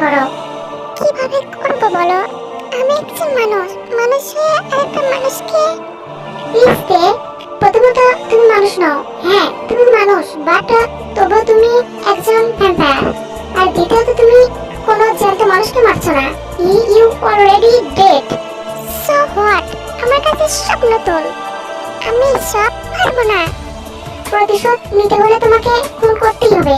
করো। কিভাবে করবো বলো? আমি একজন মানুষ, মানুষ হয়ে আরেকটা মানুষকে লিখতে। প্রথমত তুমি মানুষ নও, হ্যাঁ তুমি মানুষ, বাট তবু তুমি একজন ভ্যাম্পায়ার। আর দ্বিতীয়ত তুমি কোনো জ্যান্ত মানুষকে মারছো না। You already dead. So what? আমার কাছে সব নতুন। আমি সব পারবো না। প্রতিশোধ নিতে হলে তোমাকে খুন করতেই হবে।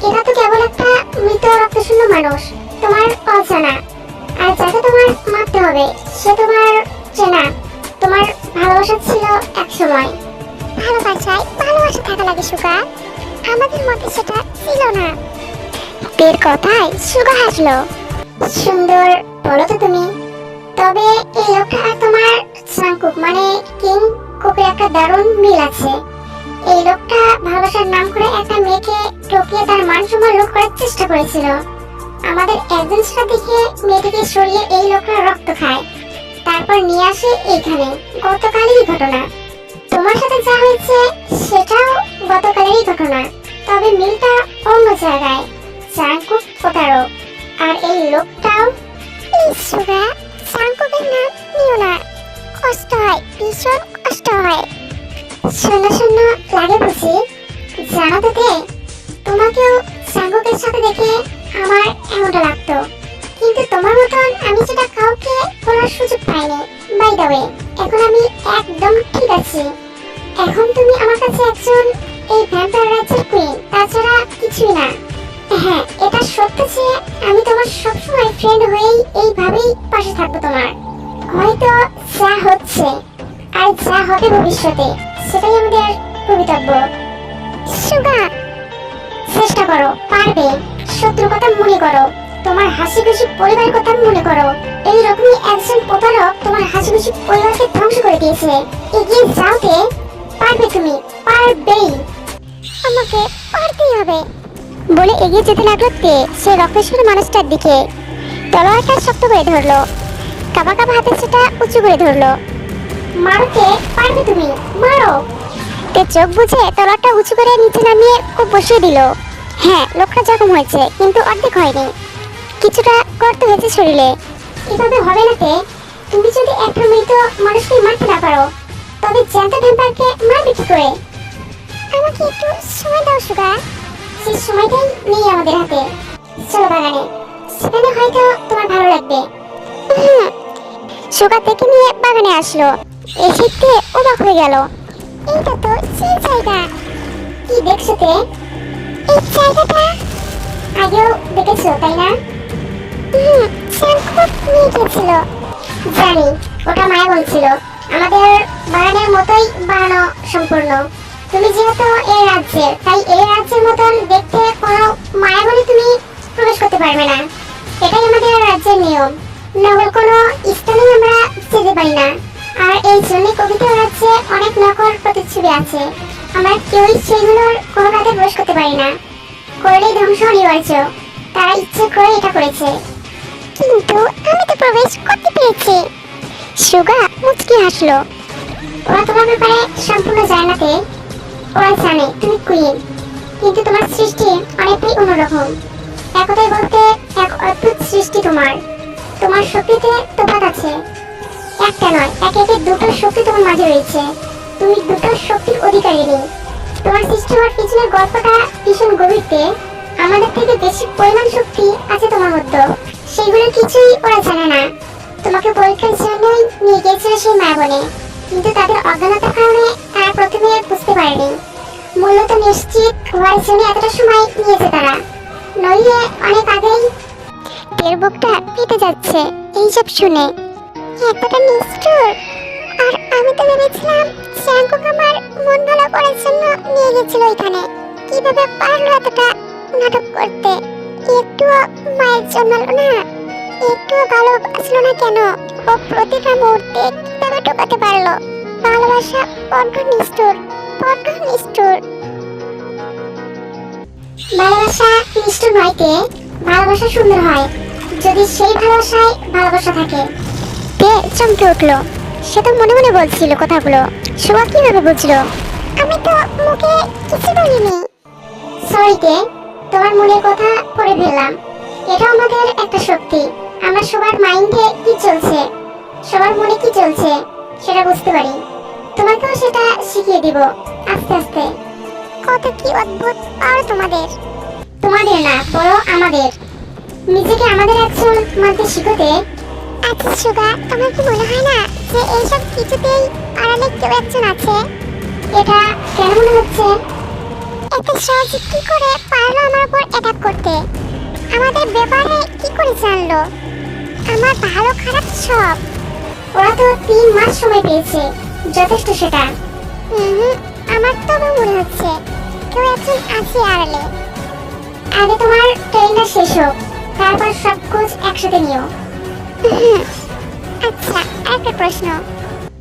এটা তো কেবল একটা মৃত রক্তশূন্য মানুষ, তোমার অজানা। আর যাকে তোমার মারতে হবে সে তোমার চেনা। তোমার ভালোবাসা ছিল এক সময়। ভালোবাসায় ভালোবাসা থাকা লাগে সুগা, আমাদের মধ্যে সেটা ছিল না। তের কথায় সুগা হাসলো। সুন্দর বলো তো তুমি। তবে এই লোকটা আর তোমার সাংকুক মানে কিং কুকের একটা দারুণ মিল আছে। এই লোকটা ভালোবাসার নাম করে একটা মেয়েকে ঠকিয়ে তার মান সম্মান লুট করার চেষ্টা করেছিল। আমাদের একজন সেটা দেখে মেয়েটিকে সরিয়ে এই লোকটা রক্ত খায়, তারপর নিয়ে আসে এইখানে। গতকালেরই ঘটনা। তোমার সাথে যা হয়েছে সেটাও গতকালেরই ঘটনা, তবে মিলটা অন্য জায়গায়। চাংকুক প্রতারক, আর এই লোকটাও। সুগা, চাংকুকের নাম নিও না, কষ্ট হয়, ভীষণ কষ্ট হয়। শূন্য শূন্য লাগে বুঝি? জানো তো দে, তোমাকেও চাংকুকের সাথে দেখে আমার এমনটা লাগতো, কিন্তু তোমার মতন আমি সেটা কাউকে বলার সুযোগ পাইনি। বাই দ্য ওয়ে, এখন আমি একদম ঠিক আছি। এখন তুমি আমার কাছে একজন এই ভ্যাম্পায়ার রাজ্যের কুইন, তাছাড়া কিছুই না। হ্যাঁ, এটা সত্য যে আমি তোমার সবসময় ফ্রেন্ড হয়েই এইভাবেই পাশে থাকবো তোমার। হয়তো যা হচ্ছে আর যা হবে ভবিষ্যতে সেটাই আমাদের ভবিতব্য। সুগা, চেষ্টা করো, পারবে। শত্রুর কথা মনে করো, তোমার হাসি খুশি পরিবারের কথা মনে করো। এইরকমই একজন প্রতারক তোমার হাসি খুশি পরিবারকে ধ্বংস করে দিয়েছে। এগিয়ে যাওতে পারবে, তুমি পারবেই। আমাকে পারতেই হবে বলে এগিয়ে যেতে লাগলো তে সে রক্তশূন্য মানুষটার দিকে। তলোয়ারটা শক্ত করে ধরলো, কাবা কাবা হাতে সেটা উঁচু করে ধরলো। মারতে পারবে তুমি, মারো। তে চোখ বুঝে তলোয়ারটা উঁচু করে নিচে নামিয়ে খুব বসিয়ে দিল। হ্যাঁ, লোকটা জখম হয়েছে কিন্তু অর্ধেক হয়নি, কিছুটা গর্ত হয়েছে শরীরে। এভাবে হবে না তে, তুমি যদি একটা মৃত মানুষকে মারতে না পারো তবে জ্যান্ত ভ্যাম্পায়ারকে মারবে কি করে? আমাকে একটু সময় দাও সুগা। সেই সময়টাই নেই আমাদের হাতে। চলো বাগানে, সেখানে হয়তো তোমার ভালো লাগবে। সুগা থেকে নিয়ে বাগানে আসলো। এসে অবাক হয়ে গেল। এইটা তো সেই জায়গা। কি দেখছো তে? এই জায়গাটা আগেও দেখেছো তাই না? খুব নিয়ে গেছিল। জানি, ওটা মায়া বলছিল। আমাদের বাগানের মতোই বানানো সম্পূর্ণ। তুমি যেহেতু এই রাজ্যের, তাই এই রাজ্যের মতন দেখতে কোনো মায়া বলে তুমি প্রবেশ করতে পারবে না। এটাই আমাদের রাজ্যের নিয়ম। নকল কোনো স্থানে আমরা যেতে পারি না। আর এই জন্য কবিতা রাজ্যে অনেক নকল প্রতিচ্ছবি আছে। আমরা কেউই সেগুলোর কোনো কাজে প্রবেশ করতে পারি না। করলেই ধ্বংস অনিবার্য। তারা ইচ্ছে করে এটা করেছে। কিন্তু আমি তো প্রবেশ করতে পেরেছি। সুগা মুচকি হাসলো। ওরা তোমার ব্যাপারে সম্পূর্ণ জানে না তে। ওরা জানে তুমি কুইন, কিন্তু তোমার সৃষ্টি অনেকটাই অন্যরকম। একতাই বলতে এক অদ্ভুত সৃষ্টি তোমার। তোমার শক্তিতে তফাৎ আছে। একটা নয়, একে একে দুটো শক্তি তোমার মাঝে রয়েছে। তুমি দুটো শক্তির অধিকারিণী। তোমার সৃষ্টি হওয়ার পিছনের গল্পটা ভীষণ গভীরতে। আমাদের থেকে বেশি পরিমাণ শক্তি আছে তোমার মধ্যে, সেগুলো কিছুই ওরা জানে না। তোমাকে পরীক্ষার জন্যই নিয়ে গিয়েছিল সেই মায়াবনে, কিন্তু তাদের অজ্ঞানতার কারণে তারা প্রথমে বুঝতে পারেনি। মূলত নিশ্চিত হওয়ার জন্য এতটা সময় নিয়েছে তারা, নইলে অনেক আগেই। তের বুকটা ফেটে যাচ্ছে এইসব শুনে। এতটা নিষ্ঠুর! আর আমি তো ভেবেছিলাম চাংকুক আমার মন ভালো করার জন্য নিয়ে গেছিল এখানে। কিভাবে পারলো এতটা নাটক করতে? একটুও মায়ের জন্মালো না, একটুও ভালোবাসলো না কেন? ও প্রতিটা মুহূর্তে কিভাবে ঢোকাতে পারলো? ভালোবাসা বড্ড নিষ্ঠুর, বড্ড নিষ্ঠুর। ভালোবাসা নিষ্ঠুর নয়তে, ভালোবাসা সুন্দর হয় যদি সেই ভালোবাসায় ভালোবাসা থাকে। তে চমকে উঠলো। সে তো মনে মনে বলছিল কথাগুলো, সুগা কিভাবে বুঝলো? আমি তো মুখে কিছু বলিনি। সরি তে, তোমার মনের কথা পড়ে ফেললাম। এটা আমাদের একটা শক্তি। আমরা সবার মাইন্ডে কি চলছে, সবার মনে কি চলছে সেটা বুঝতে পারি। তোমাকেও সেটা শিখিয়ে দিব আস্তে আস্তে। কত কি অদ্ভুত আর তোমাদের তোমাদের না বলো আমাদের, নিজেকে আমাদের একজন মানতে শিখোতে। আচ্ছা সুগা, তোমার কি মনে হয় না যে এইসব কিছুতেই আড়ালে কেউ একজন আছে? এটা কেন মনে হচ্ছে? এত সহজে কি করে পারলো আমার উপর অ্যাটাক করতে? আমাদের ব্যাপারে কি করে জানলো? আমার ভালো খারাপ সব। ওরা তো 3 মাস সময় পেয়েছে, যথেষ্ট সেটা। আমার তো মনে হচ্ছে কেউ একজন আছে আড়ালে। আগে তোমার ট্রেনটা শেষ হোক, তারপর সব খোঁজ একসাথে নিও। আচ্ছা, একটা প্রশ্ন।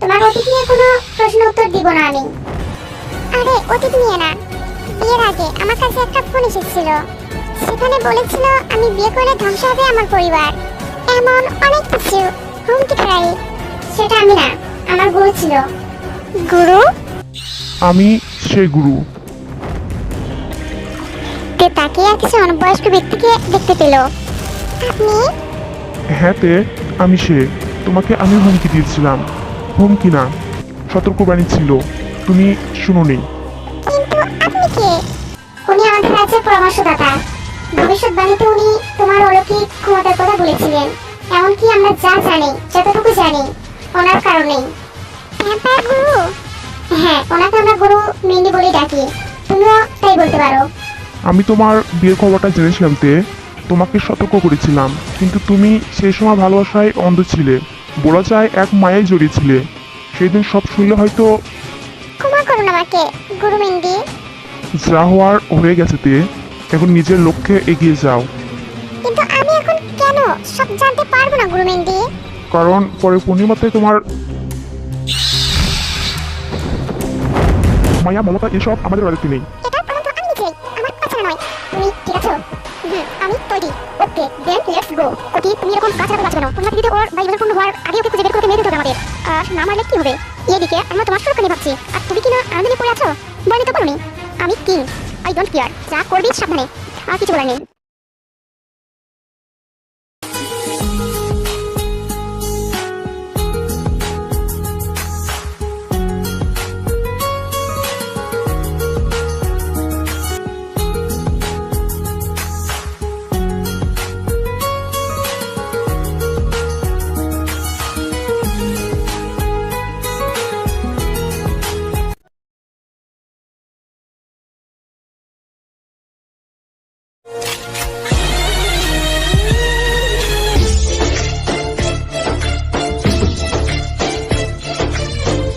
তোমার অতীত নিয়ে কোনো প্রশ্ন উত্তর দিব না আমি। আরে অতীত নিয়ে না, বিয়ের আগে আমার কাছে একটা ফোন এসেছিল। সেখানে বলেছিল আমি বিয়ে করলে ধ্বংস হবে আমার পরিবার, এমন অনেক কিছু হুমকি ধরাই। সেটা আমি না, আমার গুরু ছিল। গুরু? আমি সেই গুরু। তে তাকে একজন বয়স্ক ব্যক্তিকে দেখতে পেল। আপনি? হ্যাঁ তে, আমি সে। তোমাকে আমি হুমকি দিয়েছিলাম। হুমকি না, সতর্কবাণী ছিল, তুমি শুনোনি। কিন্তু আপনি কে? উনি আমাদের রাজ্যের পরামর্শদাতা। ভবিষ্যৎবাণীতে উনি তোমার অলৌকিক ক্ষমতার কথা বলেছিলেন। এমনকি আমরা যা জানি, যতটুকু জানি, ওনার কারণেই। ভ্যাম্পায়ার গুরু? হ্যাঁ, ওনাকে আমরা গুরু মেন্ডি বলে ডাকি। তুমিও তাই বলতে পারো। আমি তোমার বিয়ের খবরটা জেনেছিলাম তে, তোমাকে সতর্ক করেছিলাম, কিন্তু তুমি সেই সময় ভালোবাসায় অন্ধ ছিলে। বলা যায় এক মায়ায় জড়িয়েছিলে। সেই দিন সব শুনলে হয়তো। ক্ষমা করুন আমাকে গুরু মেন্ডি। যা হওয়ার হয়ে গেছে তে, এখন নিজের লক্ষ্যে এগিয়ে যাও। কিন্তু আমি এখন কেন সব জানতে পারবো না গুরু মেন্ডি? কারণ পরে পূর্ণিমাতে তোমার মায়া মমতা এসব আমাদের বাড়িতে নেই। এটা প্রমাণ তো আমি নিজেই, আমার কথা নয়। তুমি ঠিক আছো? আমি তৈরি। ওকে, দেন লেটস গো। ওকে, তুমি এরকম কাছে কাছে কেন? পূর্ণিমা দিদি ওর বাইবেল পূর্ণ হওয়ার আগে ওকে খুঁজে বের করে মেরে দিতে হবে আমাদের। আর না মারলে কি হবে? এদিকে আমরা তোমার সুরক্ষা নিয়ে ভাবছি, আর তুমি কি না আনন্দে পড়ে আছো? বলনি তো বলনি। আমি কিং, আই ডোন্ট কেয়ার। যা করবি সাবধানে, আর কিছু বলার নেই।